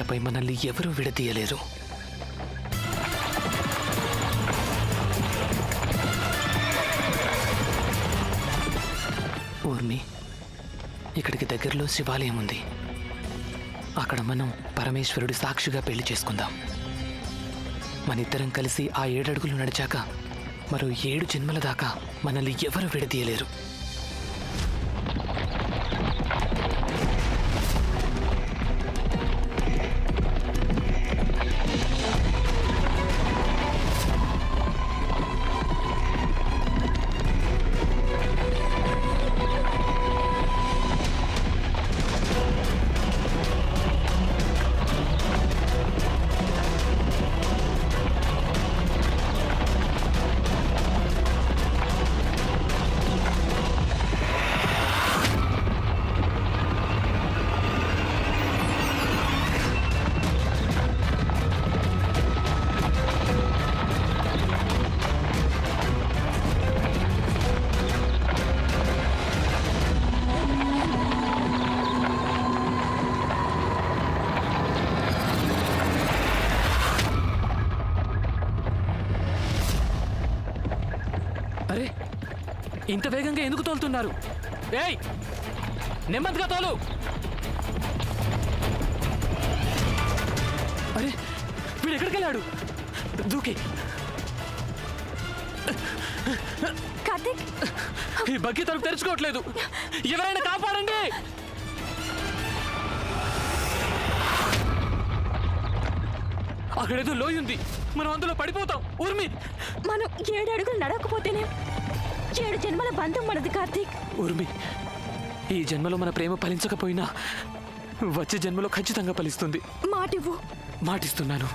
ఇకపై మనల్ని ఎవరూ విడదీయలేరు. ఊర్మి, ఇక్కడికి దగ్గరలో శివాలయం ఉంది. అక్కడ మనం పరమేశ్వరుడి సాక్షిగా పెళ్లి చేసుకుందాం. మనిద్దరం కలిసి ఆ 7 అడుగులు నడిచాక మరో 7 జన్మల దాకా మనల్ని ఎవరు విడదీయలేరు. అరే, ఇంత వేగంగా ఎందుకు తోలుతున్నారు? ఏయ్, నెమ్మదిగా తోలు. అరే, వీడు ఎక్కడికి వెళ్ళాడు? దూకి. కార్తీక్, ఈ బగ్గి తలుపు తెరుచుకోవట్లేదు. ఎవరైనా కాపాడండి. అక్కడేదో లోయ ఉంది, మనం అందులో పడిపోతాం. ఊర్మి, మనం 7 అడుగులు నడవకపోతేనే 7 జన్మల బంధం మనది కార్తీక్. ఊర్మి, ఈ జన్మలో మన ప్రేమ ఫలించకపోయినా వచ్చే జన్మలో ఖచ్చితంగా ఫలిస్తుంది. మాటివ్వు. మాటిస్తున్నాను.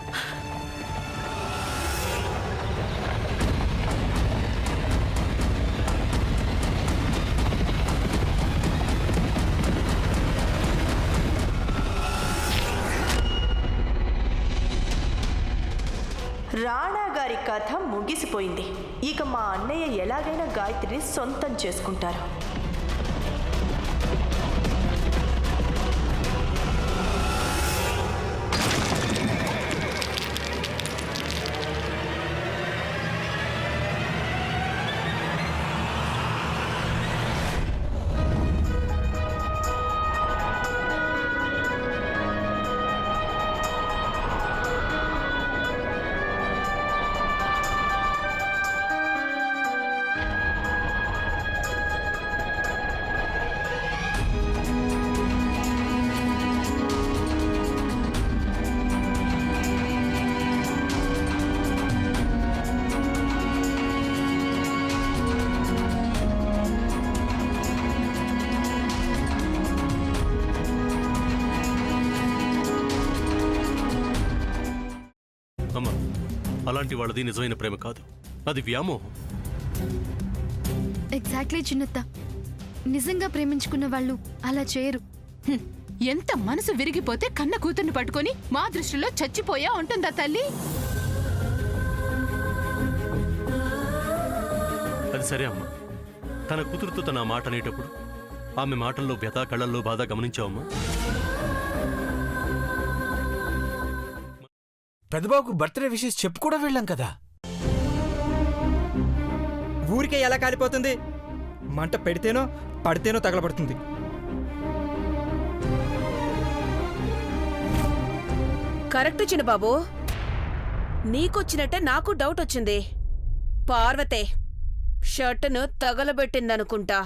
రాణా గారి కథ ముగిసిపోయింది. ఇక మా అన్నయ్య ఎలాగైనా గాయత్రిని సొంతం చేసుకుంటారు. అమ్మా, అలాంటి వాళ్ళది నిజమైన ప్రేమ కాదు, అది వ్యామోహం. ఎగ్జాక్ట్లీ చిన్నత్త, నిజంగా ప్రేమించుకున్న వాళ్ళు అలా చేయరు. ఎంత మనసు విరిగిపోతే కన్న కూతుర్ని పట్టుకొని మా దృష్టిలో చచ్చిపోయా ఉంటుందా తల్లి? అది సరే అమ్మా, తన కూతురుతో తన మాట అనేటప్పుడు ఆమె మాటల్లో వ్యథ, కళ్ళల్లో బాధ గమనించావమ్మా? పెద్దబాబుకు బర్త్డే విషెస్ చెప్పు కూడా వెళ్ళాం కదా. ఊరికే ఎలా కాలిపోతుంది? మంట పెడితేనో పడితేనో తగలబడుతుంది. కరెక్ట్ చిన్నబాబు, నీకొచ్చినట్టే నాకు డౌట్ వచ్చింది. పార్వతే షర్టును తగలబెట్టిందనుకుంటా.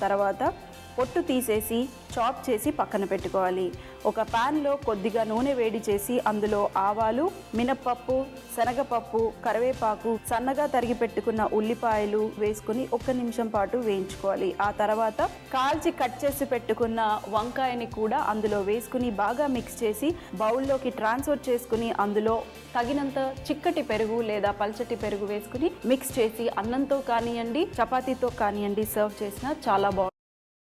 తర్వాత పొట్టు తీసేసి చాప్ చేసి పక్కన పెట్టుకోవాలి. ఒక ప్యాన్లో కొద్దిగా నూనె వేడి చేసి అందులో ఆవాలు, మినప్పప్పు, శనగపప్పు, కరివేపాకు, సన్నగా తరిగి పెట్టుకున్న ఉల్లిపాయలు వేసుకుని 1 నిమిషం పాటు వేయించుకోవాలి. ఆ తర్వాత కాల్చి కట్ చేసి పెట్టుకున్న వంకాయని కూడా అందులో వేసుకుని బాగా మిక్స్ చేసి బౌల్లోకి ట్రాన్స్ఫర్ చేసుకుని అందులో తగినంత చిక్కటి పెరుగు లేదా పల్చటి పెరుగు వేసుకుని మిక్స్ చేసి అన్నంతో కానివ్వండి, చపాతీతో కానివ్వండి సర్వ్ చేసినా చాలా బాగుంటుంది.